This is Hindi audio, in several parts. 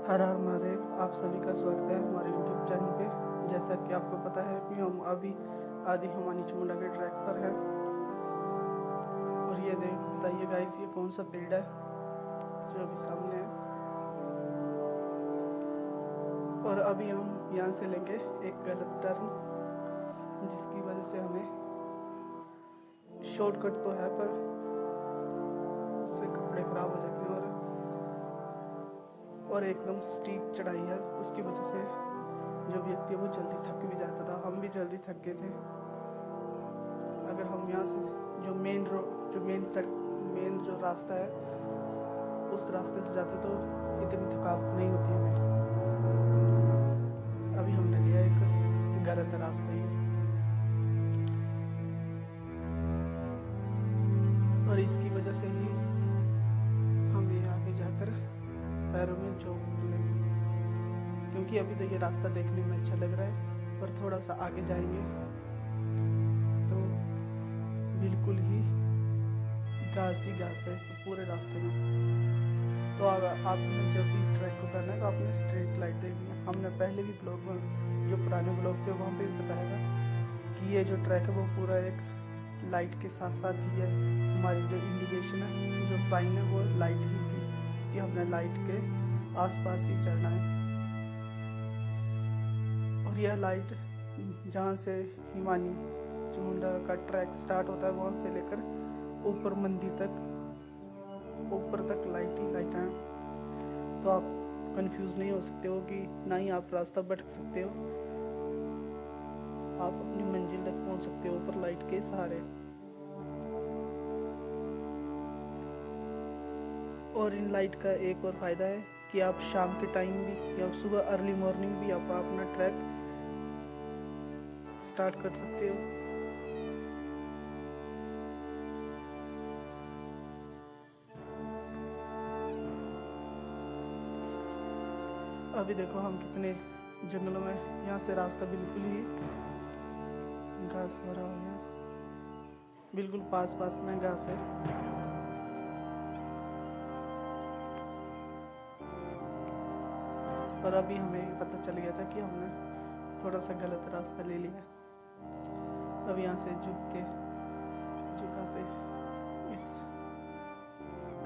हर हर महादेव। आप सभी का स्वागत है हमारे यूट्यूब चैनल पे। जैसा कि आपको पता है कि हम अभी आदि हमानी चामुंडा के ट्रैक पर हैं और ये बताइए गाइस, ये कौन सा पेड़ है जो अभी सामने है। और अभी हम यहाँ से लेंगे एक गलत टर्न, जिसकी वजह से हमें शॉर्टकट तो है पर उससे कपड़े खराब हो जाते हैं और एकदम स्टीप चढ़ाई है। उसकी वजह से जो व्यक्ति है वो जल्दी थक भी जाता था। हम भी जल्दी थक गए थे। अगर हम यहाँ से जो मेन जो रास्ता है उस रास्ते से जाते तो इतनी थकावट नहीं होती हमें। अभी हमने लिया एक गलत रास्ता ही, और इसकी वजह से ही हमें आगे जाकर पैरों में चोट लगी। क्योंकि अभी तो ये रास्ता देखने में अच्छा लग रहा है, पर थोड़ा सा आगे जाएंगे तो बिल्कुल ही घास ही घास है इस पूरे रास्ते में। तो आपने जब इस ट्रैक को करना है तो आपने स्ट्रीट लाइट देखनी है। हमने पहले भी ब्लॉग में, जो पुराने ब्लॉग थे वहाँ पे भी बताया था कि ये जो ट्रैक है वो पूरा एक लाइट के साथ साथ ही है। हमारी जो इंडिकेशन है, जो साइन है, वो लाइट ही थी कि हमने लाइट के आसपास ही चलना है। और यह लाइट जहाँ से हिमानी चामुंडा का ट्रैक स्टार्ट होता है वहाँ से लेकर ऊपर मंदिर तक, ऊपर तक लाइट ही लाइट है। तो आप कंफ्यूज नहीं हो सकते हो कि ना ही आप रास्ता भटक सकते हो, आप अपनी मंजिल तक पहुँच सकते हो ऊपर लाइट के सहारे। और इन लाइट का एक और फ़ायदा है कि आप शाम के टाइम भी या सुबह अर्ली मॉर्निंग भी आप अपना ट्रैक स्टार्ट कर सकते हो। अभी देखो हम कितने जंगलों में, यहाँ से रास्ता बिल्कुल ही घास भरा हो गया, बिल्कुल पास पास में घास है। और अभी हमें पता चल गया था कि हमने थोड़ा सा गलत रास्ता ले लिया। अब यहाँ से झुका पे इस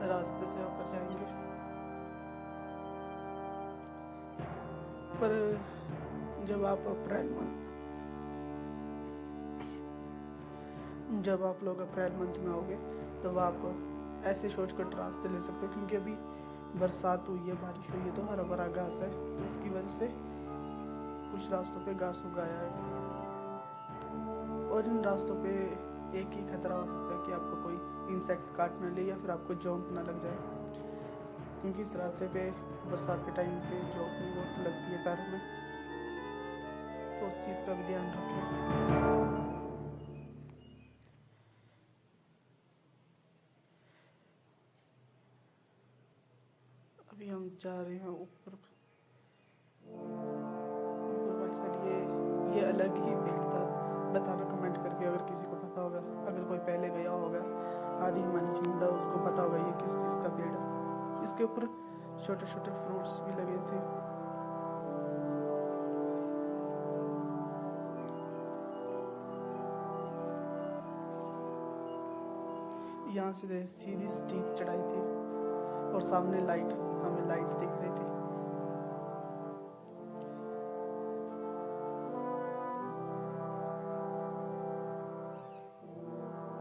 रास्ते से ऊपर जाएंगे। पर जब आप लोग अप्रैल मंथ में आओगे तो आप ऐसे शॉर्टकट रास्ते ले सकते हो, क्योंकि अभी बरसात हुई है, बारिश हुई है तो हरा भरा घास है, तो उसकी वजह से कुछ रास्तों पे घास उगाया है। और इन रास्तों पे एक ही खतरा हो सकता है कि आपको कोई इंसेक्ट काट ना ले या फिर आपको जोंक ना लग जाए, क्योंकि इस रास्ते पे बरसात के टाइम पे जोंक भी बहुत लगती है पैरों में, तो उस चीज़ का भी ध्यान रखें। अभी हम जा रहे हैं ऊपर वाली साइड। ये अलग ही पेड़ था। बताना कमेंट करके अगर किसी को पता होगा, अगर कोई पहले गया होगा आदि हिमानी चामुंडा, उसको पता होगा ये किस चीज़ का पेड़ है। इसके ऊपर छोटे छोटे फ्रूट्स भी लगे थे। यहाँ से सीधी स्टीप चढ़ाई थी और सामने हमें लाइट दिख रही थी।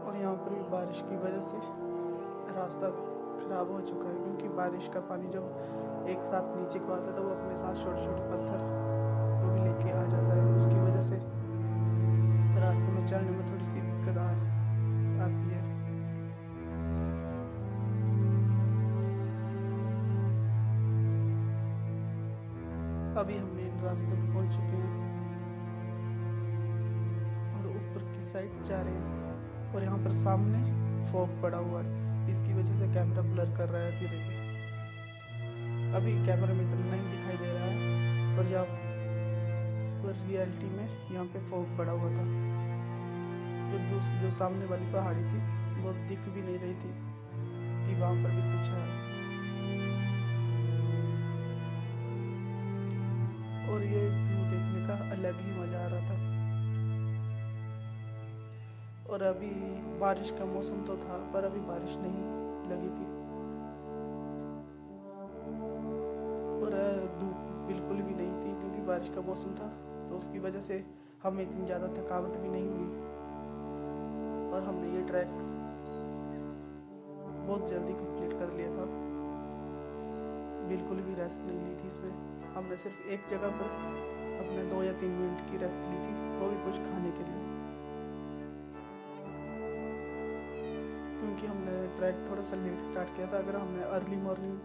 और यहाँ पर भी बारिश की वजह से रास्ता खराब हो चुका है, क्योंकि बारिश का पानी जब एक साथ नीचे को आता है तो वो अपने साथ छोटे छोटे पत्थर को भी लेके आ जाता है। उसकी वजह से रास्ते में चलने में थोड़ी सी दिक्कत आती है। अभी हम मेन रास्ते पर पहुंच चुके हैं और ऊपर की साइड जा रहे हैं। और यहाँ पर सामने फॉग पड़ा हुआ है, इसकी वजह से कैमरा ब्लर कर रहा है धीरे धीरे। अभी कैमरे में इतना नहीं दिखाई दे रहा है, पर रियलिटी में यहाँ पे फॉग पड़ा हुआ था। जो सामने वाली पहाड़ी थी वो दिख भी नहीं रही थी कि वहाँ पर भी कुछ है। ये व्यू देखने का अलग ही मज़ा आ रहा था। और अभी बारिश का मौसम तो था पर अभी बारिश नहीं लगी थी और धूप बिल्कुल भी नहीं थी क्योंकि बारिश का मौसम था, तो उसकी वजह से हमें इतनी ज़्यादा थकावट भी नहीं हुई और हमने ये ट्रैक बहुत जल्दी कंप्लीट कर लिया था। बिल्कुल भी रेस्ट नहीं ली थी इसमें। हमने सिर्फ एक जगह पर अपने 2 या 3 मिनट की रेस्ट ली थी, वो भी कुछ खाने के लिए, क्योंकि हमने ट्रैक थोड़ा सा लेट स्टार्ट किया था। अगर हमने अर्ली मॉर्निंग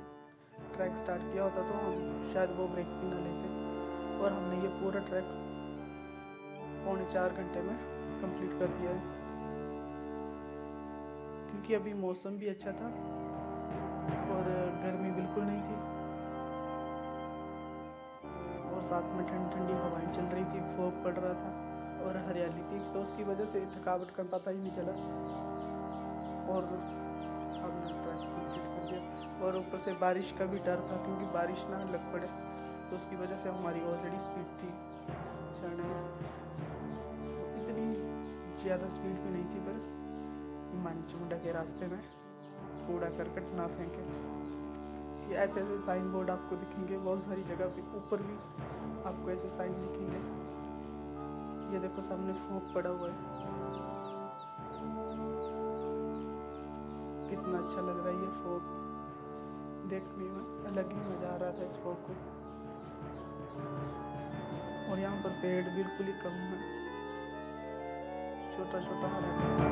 ट्रैक स्टार्ट किया होता तो हम शायद वो ब्रेक भी ना लेते। और हमने ये पूरा ट्रैक 3.25 घंटे में कंप्लीट कर दिया है, क्योंकि अभी मौसम भी अच्छा था और गर्मी बिल्कुल नहीं थी और साथ में ठंडी ठंडी हवाएं चल रही थी, फॉग पड़ रहा था और हरियाली थी, तो उसकी वजह से थकावट का पता ही नहीं चला और हमने ट्रैक कंप्लीट कर दिया। और ऊपर से बारिश का भी डर था, क्योंकि बारिश ना लग पड़े, तो उसकी वजह से हमारी ऑलरेडी स्पीड थी चढ़ने में, इतनी ज़्यादा स्पीड भी नहीं थी, पर हिमानी चमुंडा के रास्ते में कूड़ा करकट ना फेंके। ये ऐसे ऐसे साइन बोर्ड आपको दिखेंगे बहुत सारी जगह पे, ऊपर भी आपको ऐसे साइन दिखेंगे। ये देखो सामने फॉग पड़ा हुआ है, कितना अच्छा लग रहा है ये फॉग देखने में, अलग ही मज़ा आ रहा था इस फॉग को। और यहाँ पर पेड़ बिल्कुल ही कम है, छोटा छोटा हरा घास है।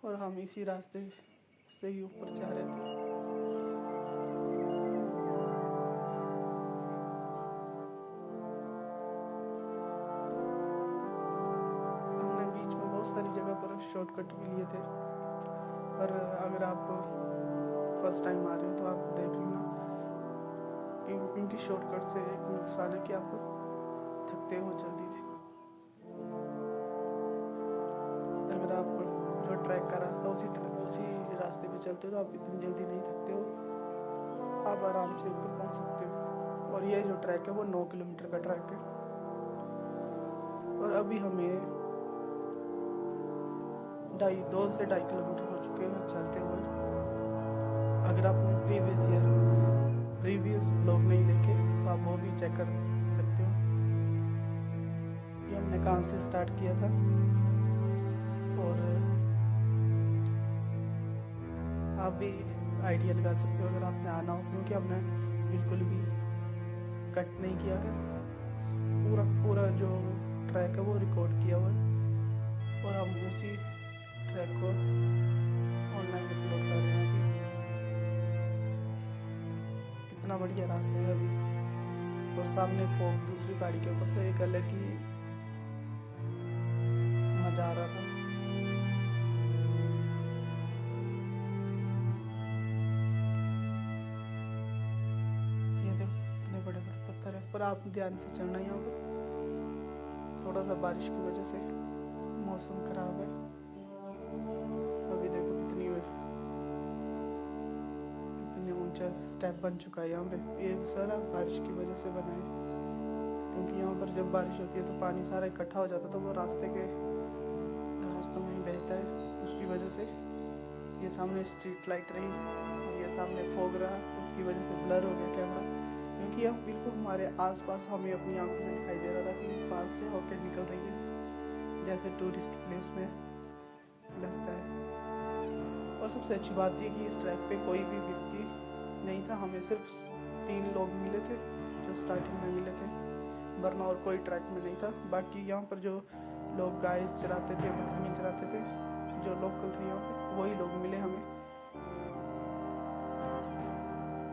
और हम इसी रास्ते से ही ऊपर जा रहे थे। हमने बीच में बहुत सारी जगह पर शॉर्टकट भी लिए थे, पर अगर आप फर्स्ट टाइम आ रहे हो तो आप देख लेना, क्योंकि शॉर्टकट से एक नुकसान है कि आप थकते हो जल्दी से। अगर आप जो ट्रैक का रास्ता उसी रास्ते पे चलते हो तो आप इतनी जल्दी नहीं थकते हो, आप आराम से ऊपर पहुंच सकते हो। और ये जो ट्रैक है वो 9 किलोमीटर का ट्रैक है। और अभी हमें 2 से 2.5 किलोमीटर हो चुके हैं चलते हुए। अगर आपने प्रीवियस ब्लॉग नहीं देखे तो आप वो भी चेक कर सकते हो कि हमने कहाँ से स्टार्ट किया था। और आप भी आइडिया लगा सकते हो अगर आपने आना हो, क्योंकि हमने बिल्कुल भी कट नहीं किया है, पूरा जो ट्रैक है वो रिकॉर्ड किया हुआ है और हम उसी ट्रैक को ऑनलाइन अपलोड कर रहे हैं। अभी कितना बढ़िया रास्ता है अभी, और सामने फॉग दूसरी गाड़ी के ऊपर, तो एक अलग ही मज़ा आ रहा था। ये देखो इतने बड़े बड़े पत्थर है, पर आप ध्यान से चलना। यहाँ पर थोड़ा सा बारिश की वजह से मौसम खराब है। अभी देखो कितनी ऊंचा स्टेप बन चुका है यहाँ पे, ये सारा बारिश की वजह से बना है, क्योंकि यहाँ पर जब बारिश होती है तो पानी सारा इकट्ठा हो जाता है, तो वो रास्तों में ही बहता है। उसकी वजह से ये सामने स्ट्रीट लाइट रही और ये सामने फॉग रहा, उसकी वजह से ब्लर हो गया कैमरा, क्योंकि हम बिल्कुल हमारे आसपास हमें अपनी आंखों से दिखाई दे रहा था कि पास से रॉकेट निकल रही है, जैसे टूरिस्ट प्लेस में लगता है। और सबसे अच्छी बात थी कि इस ट्रैक पे कोई भी व्यक्ति नहीं था, हमें सिर्फ 3 लोग मिले थे जो स्टार्टिंग में मिले थे, वरना और कोई ट्रैक में नहीं था। बाकी यहाँ पर जो लोग गाय चराते थे, बकरियाँ चराते थे, जो लोकल थे यहाँ पे, वही लोग मिले हमें।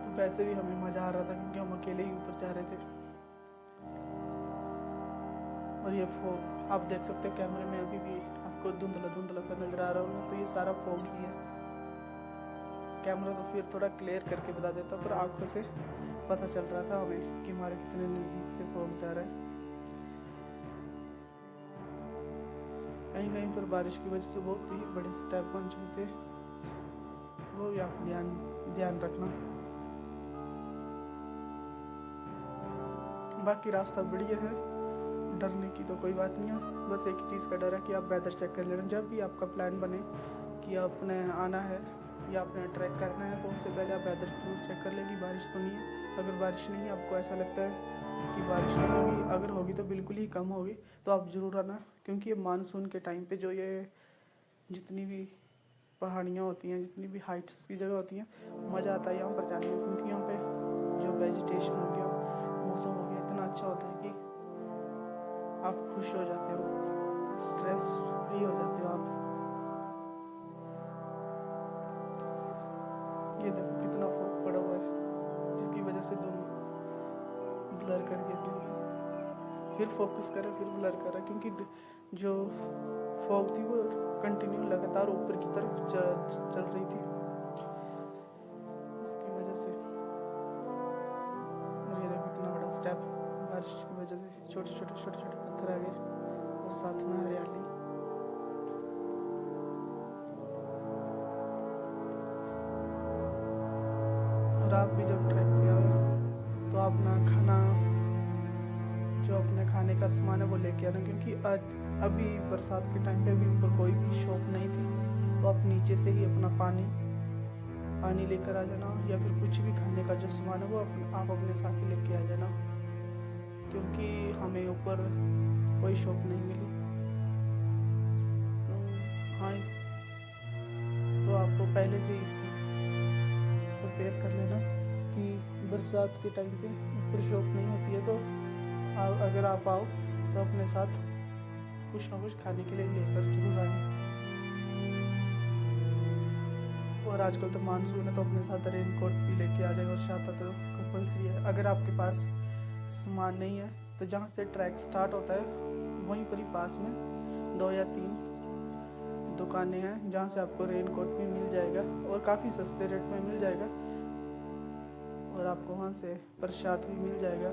तो वैसे भी हमें मज़ा आ रहा था, क्योंकि हम अकेले ही ऊपर जा रहे थे। और ये फॉग आप देख सकते हो कैमरे में, अभी भी आपको धुंधला धुंधला सा नज़र आ रहा होगा, तो ये सारा फॉग ही है। कैमरा तो फिर थोड़ा क्लियर करके बता देता, पर आंखों से पता चल रहा था हमें कि हमारे कितने नज़दीक से फॉग जा रहा है। कहीं कहीं पर बारिश की वजह से बहुत ही बड़े स्टेप बन चुके थे, वो भी आप ध्यान रखना। बाकी रास्ता बढ़िया है, डरने की तो कोई बात नहीं है। बस एक ही चीज़ का डर है कि आप वेदर चेक कर लेना। जब भी आपका प्लान बने कि आपने आना है या आपने ट्रैक करना है, तो उससे पहले आप वेदर जरूर चेक कर लें कि बारिश तो नहीं है। अगर बारिश नहीं है, आपको ऐसा लगता है कि बारिश नहीं होगी, अगर होगी तो बिल्कुल ही कम होगी, तो आप ज़रूर आना। क्योंकि ये मानसून के टाइम पे जो ये जितनी भी पहाड़ियाँ होती हैं, जितनी भी हाइट्स की जगह होती हैं, मज़ा आता है यहाँ पर जाने में। क्योंकि यहाँ पे जो वेजिटेशन हो गया, मौसम हो गया, इतना अच्छा होता है कि आप खुश हो जाते हो, स्ट्रेस फ्री हो जाते हो आप। ये देखो कितना फॉग पड़ा हुआ है, जिसकी वजह से तुम ब्लर कर देते हो। फिर फोकस करा, फिर ब्लर करा, क्योंकि जो फॉग थी वो कंटिन्यू लगातार ऊपर की तरफ चल रही थी, इसकी वजह से। और ये देखो इतना बड़ा स्टेप, बारिश की वजह से छोटे छोटे पत्थर आ गए और साथ में हरियाली। और आप भी जब ट्रैक पे आओ तो अपना खाना, जो अपने खाने का सामान है वो लेके आना। क्योंकि अभी बरसात के टाइम पे अभी ऊपर कोई भी शॉप नहीं थी, तो आप नीचे से ही अपना पानी लेकर आ जाना, या फिर कुछ भी खाने का जो सामान है वो आप अपने साथ ही लेके आ जाना। क्योंकि हमें ऊपर कोई शॉप नहीं मिली। तो हाँ, तो आपको पहले से इस चीज़ प्रिपेयर कर लेना कि बरसात के टाइम पे ऊपर शॉप नहीं होती है, तो अगर आप आओ तो अपने साथ कुछ ना कुछ खाने के लिए लेकर जरूर आए। और आजकल तो मानसून है, तो अपने साथ रेन कोट भी लेके आ जाए, और छाता तो कंपल्सरी है। अगर आपके पास सामान नहीं है, तो जहाँ से ट्रैक स्टार्ट होता है वहीं पर ही पास में 2 या 3 दुकानें हैं, जहाँ से आपको रेन कोट भी मिल जाएगा और काफ़ी सस्ते रेट में मिल जाएगा। और आपको वहाँ से प्रसाद भी मिल जाएगा,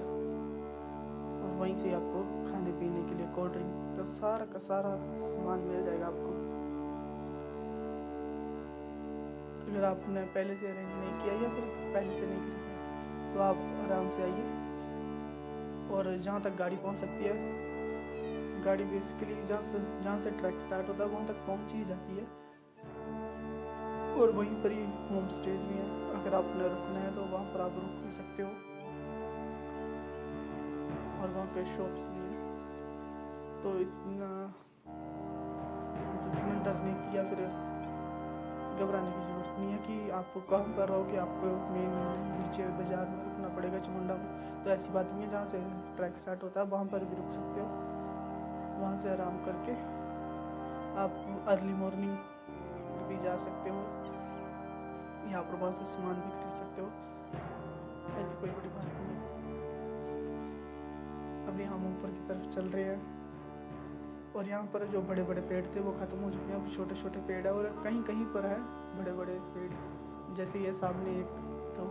और वहीं से आपको खाने पीने के लिए कोल्ड ड्रिंक का सारा सामान मिल जाएगा आपको। अगर आपने पहले से अरेंज नहीं किया या फिर पहले से नहीं खरीदा, तो आप आराम से आइए। और जहाँ तक गाड़ी पहुँच सकती है, गाड़ी बेसिकली जहाँ से ट्रैक स्टार्ट होता है वहाँ तक पहुँच ही जाती है। और वहीं पर ही होम स्टेज भी है, अगर आपने रुकना है तो वहाँ पर आप रुक भी सकते हो। और वहाँ पे शॉप्स भी हैं, तो इतना डरने की या फिर घबराने की ज़रूरत नहीं है कि आपको कहाँ पर रहो कि आपको मेन नीचे बाज़ार में रुकना पड़ेगा, चमुंडा में। तो ऐसी बात नहीं है, जहाँ से ट्रैक स्टार्ट होता है वहाँ पर भी रुक सकते हो। वहाँ से आराम करके आप अर्ली मॉर्निंग भी जा सकते हो, यहाँ पर वहाँ से सामान भी खरीद सकते हो, ऐसी कोई बड़ी बात नहीं है। अभी हम ऊपर की तरफ चल रहे हैं, और यहाँ पर जो बड़े बड़े पेड़ थे वो ख़त्म हो चुके हैं, अब छोटे छोटे पेड़ है, और कहीं कहीं पर है बड़े बड़े पेड़। जैसे ये सामने एक, तो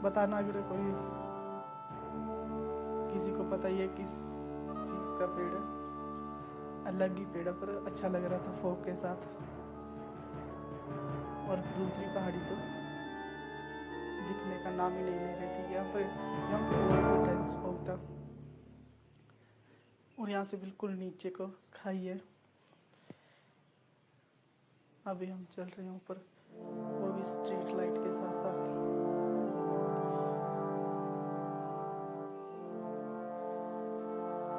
बताना अगर कोई किसी को पता ही है किस चीज़ का पेड़ है। अलग ही पेड़ है, पर अच्छा लग रहा था फॉग के साथ। और दूसरी पहाड़ी तो दिखने का नाम ही नहीं ले रही थी। यहाँ पे और भी डेंस फॉग था, और यहाँ से बिल्कुल नीचे को खाई है। अभी हम चल रहे हैं ऊपर, वो भी स्ट्रीट लाइट के साथ साथ।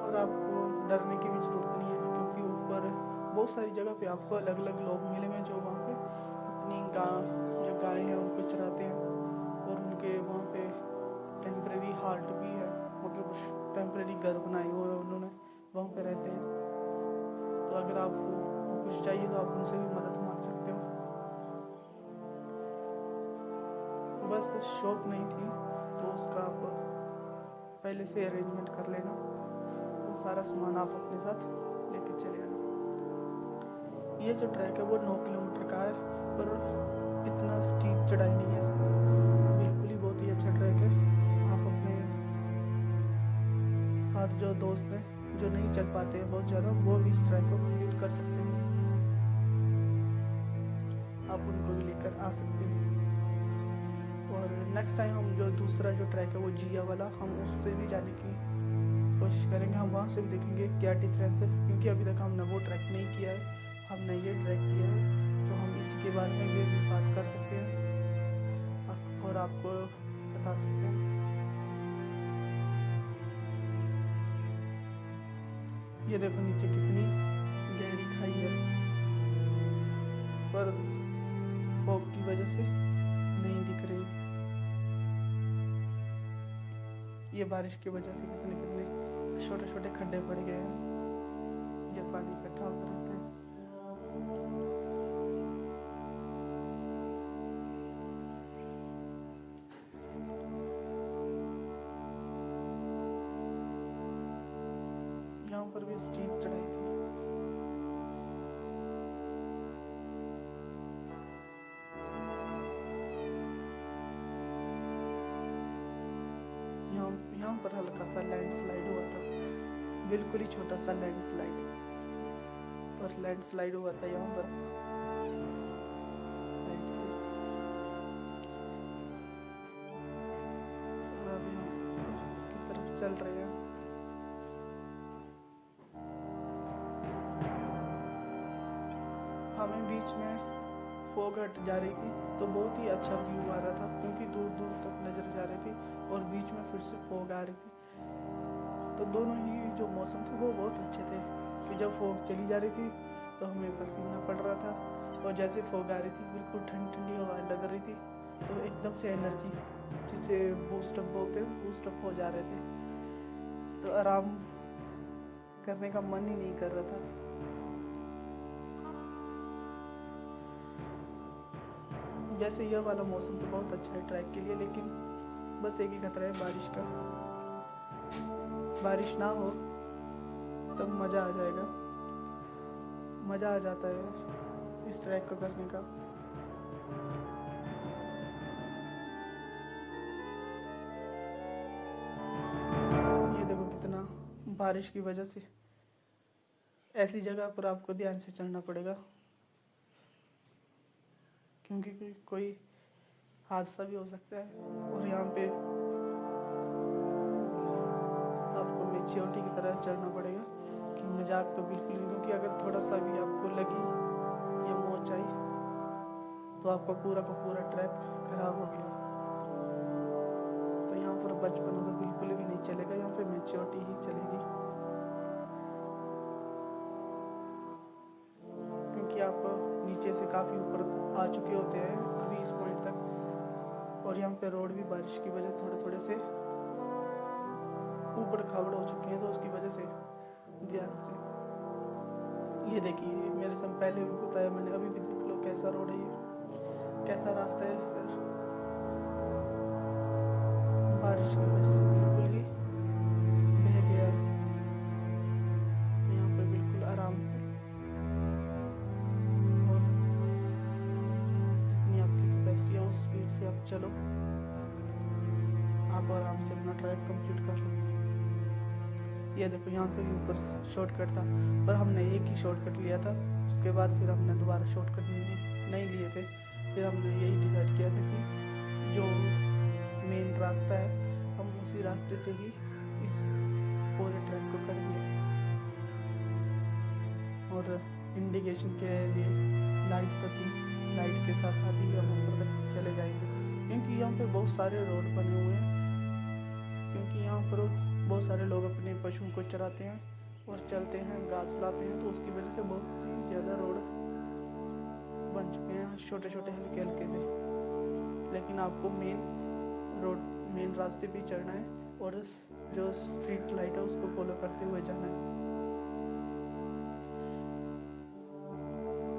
और आपको डरने की भी ज़रूरत नहीं है, क्योंकि ऊपर बहुत सारी जगह पे आपको अलग अलग लोग मिलेंगे जो वहाँ पे अपनी जो गाय हैं उनको चराते हैं, और उनके वहाँ पे टेम्परेरी हाल्ट भी है, मतलब टेम्परेरी घर बनाए हुए हैं उन्होंने, वहाँ पे रहते हैं। तो अगर आपको कुछ चाहिए तो आप उनसे भी मदद मांग सकते हो। बस शॉप नहीं थी, तो उसका आप पहले से अरेंजमेंट कर लेना, वो सारा सामान आप अपने साथ लेके चले आना। ये जो ट्रैक है वो 9 किलोमीटर का है, पर इतना स्टीप चढ़ाई नहीं है इसमें, बिल्कुल ही बहुत ही अच्छा ट्रैक है। आप अपने साथ जो दोस्त हैं जो नहीं चल पाते हैं बहुत ज़्यादा, वो भी इस ट्रैक को कंप्लीट कर सकते हैं। आप उनको भी लेकर आ सकते हैं। और नेक्स्ट टाइम हम जो दूसरा जो ट्रैक है वो जिया वाला, हम उससे भी जाने की कोशिश करेंगे। हम वहाँ से भी देखेंगे क्या डिफरेंस है, क्योंकि अभी तक हमने वो ट्रैक नहीं किया है, हमने ये ट्रैक किया है, तो हम इसी के बारे में भी बात कर सकते हैं और आपको बता सकते हैं। ये देखो नीचे कितनी गहरी खाई है, पर फॉग की वजह से नहीं दिख रही। ये बारिश की वजह से कितने कितने छोटे छोटे खड्डे पड़ गए हैं, जब पानी इकट्ठा होकर आता है। यहाँ पर भी स्टीप चढ़ाई थी। यहाँ पर हल्का सा लैंडस्लाइड हुआ था, बिल्कुल ही छोटा सा लैंडस्लाइड, पर लैंडस्लाइड हुआ था यहाँ पर साइड से। और अभी हम की तरफ चल रहे हैं। हमें बीच में फॉग हट जा रही थी तो बहुत ही अच्छा व्यू आ रहा था, क्योंकि दूर दूर तक नजर जा रही थी और बीच में फिर से फॉग आ रही थी। तो दोनों ही जो मौसम थे वो बहुत अच्छे थे, कि जब फॉग चली जा रही थी तो हमें पसीना पड़ रहा था, और जैसे फॉग आ रही थी बिल्कुल ठंडी ठंडी हवा लग रही थी, तो एकदम से एनर्जी, जिसे बूस्टअप बोलते हैं, बूस्टअप हो जा रहे थे, तो आराम करने का मन ही नहीं कर रहा था। जैसे यह वाला मौसम तो बहुत अच्छा है ट्रैक के लिए, लेकिन बस एक ही खतरा है बारिश का। बारिश ना हो तब मज़ा आ जाएगा, मज़ा आ जाता है इस ट्रैक को करने का। ये देखो कितना बारिश की वजह से ऐसी जगह पर आपको ध्यान से चलना पड़ेगा, क्योंकि कोई हादसा भी हो सकता है। और यहाँ पे आपको मैच्योरिटी की तरह चलना पड़ेगा, कि मजाक तो बिल्कुल नहीं, क्योंकि अगर थोड़ा सा भी आपको लगी या मोच आई तो आपका पूरा का पूरा ट्रैक खराब हो गया। तो यहाँ पर बचपना तो बिल्कुल भी नहीं चलेगा, यहाँ पे मैच्योरिटी ही चलेगी, क्योंकि आप नीचे से काफ़ी ऊपर आ चुके होते हैं अभी इस पॉइंट तक, और यहाँ पे रोड भी बारिश की वजह थोड़े थोड़े से ऊबड़ खाबड़ हो चुके हैं, तो उसकी वजह से ध्यान से। ये देखिए मेरे से पहले भी बताया मैंने, अभी भी देख लो कैसा रोड है, ये कैसा रास्ता है। बारिश की वजह से बिल्कुल ही बह गया है। यहाँ पर बिल्कुल आराम से, और जितनी आपकी कैपेसिटी है उस स्पीड से आप चलो, आप आराम से अपना ट्रैक कंप्लीट कर लो। ये देखो यहाँ से भी ऊपर शॉर्टकट था, पर हमने एक ही शॉर्टकट लिया था, उसके बाद फिर हमने दोबारा शॉर्टकट नहीं लिए थे। फिर हमने यही डिसाइड किया था कि जो मेन रास्ता है हम उसी रास्ते से ही इस पूरे ट्रैक को करेंगे। और इंडिकेशन के लिए लाइट तो थी, लाइट के साथ साथ ही हम ऊपर तक चले जाएंगे, क्योंकि यहाँ पर बहुत सारे रोड बने हुए हैं, क्योंकि यहाँ पर बहुत सारे लोग अपने पशुओं को चराते हैं और चलते हैं, घास लाते हैं, तो उसकी वजह से बहुत ही ज़्यादा रोड बन चुके हैं छोटे छोटे हल्के हल्के से। लेकिन आपको मेन रास्ते पे चढ़ना है, और जो स्ट्रीट लाइट है उसको फॉलो करते हुए जाना है,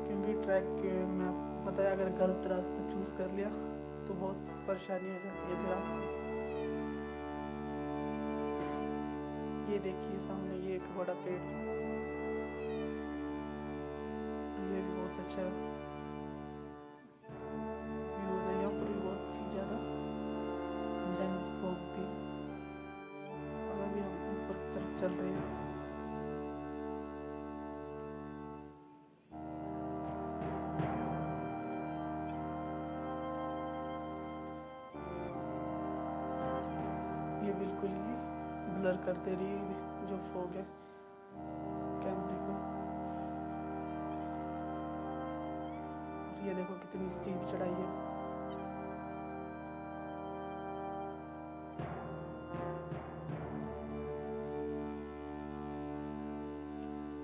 क्योंकि ट्रैक में आपको पता है अगर गलत रास्ता चूज़ कर लिया तो बहुत परेशानी हो जाती है फिर आपको। ये देखिए सामने ये एक बड़ा पेड़, ये भी बहुत अच्छा व्यू है। यहाँ पर भी बहुत ही ज़्यादा डेंस फॉग थी, और अभी हम ऊपर की तरफ चल रहे हैं। ब्लर कर दे रही है जो फॉग है कैमरे को। और ये देखो कितनी स्टीप चढ़ाई है।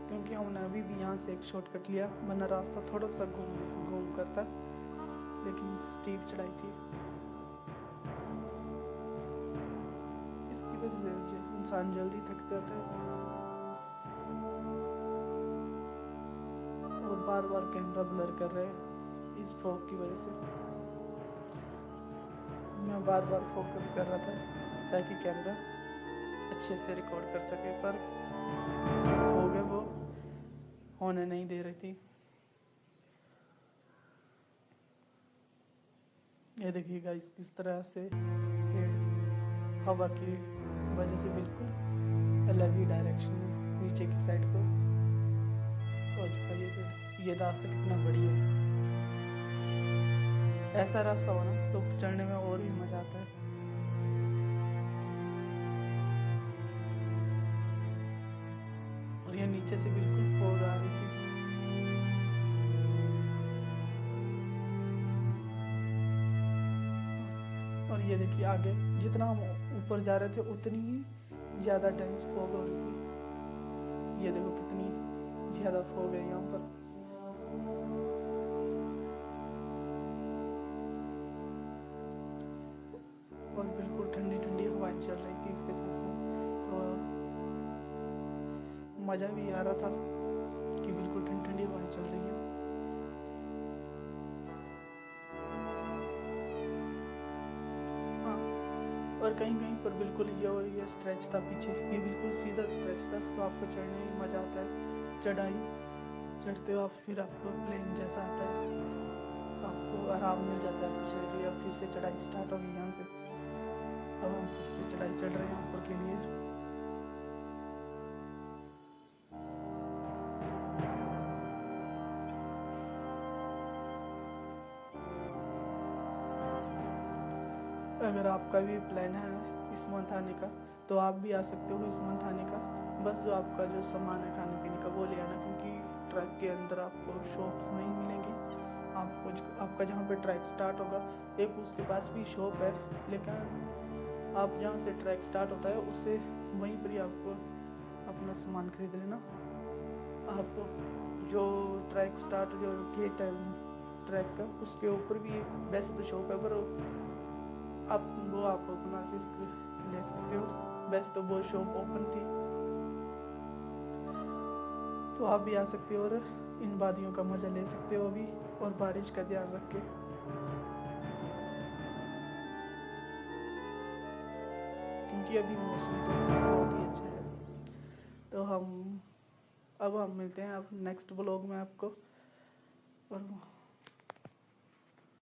क्योंकि हमने अभी भी यहाँ से एक शॉर्टकट लिया, वरना रास्ता थोड़ा सा घूम कर था, लेकिन स्टीप चढ़ाई थी। इसकी वजह से इंसान जल्दी थक जाता है और बार बार कैमरा ब्लर कर रहे हैं इस फॉग की वजह से। मैं बार बार फोकस कर रहा था ताकि कैमरा अच्छे से रिकॉर्ड कर सके, पर फॉग है वो होने नहीं दे रही थी। ये देखिए गाइस किस तरह से पेड़ हवा की वजह से बिल्कुल अलग ही डायरेक्शन में नीचे की साइड को हो चुका है ये पेड़। ये रास्ता कितना बढ़िया है। ऐसा रास्ता हो ना तो चढ़ने में और भी मजा आता है। और ये नीचे से बिल्कुल फॉग आ रही थी। और ये देखिए आगे जितना हम ऊपर जा रहे थे उतनी ही ज़्यादा डेंस फॉग हो रही थी। ये देखो कितनी ज़्यादा फॉग है यहाँ पर। और बिल्कुल ठंडी ठंडी हवाएं चल रही थी इसके साथ साथ, तो मज़ा भी आ रहा था कि बिल्कुल ठंडी ठंडी हवाएं चल रही है। और कहीं कहीं पर बिल्कुल ये स्ट्रेच था पीछे, ये बिल्कुल सीधा स्ट्रेच था, तो आपको चढ़ने में मज़ा आता है। चढ़ाई चढ़ते हो आप, फिर आपको प्लेन जैसा आता है, आपको आराम मिल जाता है फिर से। अब फिर से चढ़ाई स्टार्ट होगी यहाँ से। अब हम फिर से चढ़ाई चढ़ रहे हैं ऊपर के लिए। अगर आपका भी प्लान है इस मंथ आने का तो आप भी आ सकते हो इस मंथ आने का। बस जो आपका जो सामान है खाने पीने का वो ले आना, क्योंकि ट्रैक के अंदर आपको शॉप्स नहीं मिलेंगी। आपका जहाँ पे ट्रैक स्टार्ट होगा एक उसके पास भी शॉप है, लेकिन आप जहाँ से ट्रैक स्टार्ट होता है उससे वहीं पर ही आपको अपना सामान खरीद लेना। आप जो ट्रैक स्टार्ट जो गेट है ट्रैक का उसके ऊपर भी वैसे तो शॉप है, पर आप अपना रिस्क ले सकते हो। वैसे तो वो शॉप ओपन थी, तो आप भी आ सकते हो और इन वादियों का मज़ा ले सकते हो अभी। और बारिश का ध्यान रख के, क्योंकि अभी मौसम तो बहुत ही अच्छा है। तो हम मिलते हैं अब नेक्स्ट ब्लॉग में आपको। और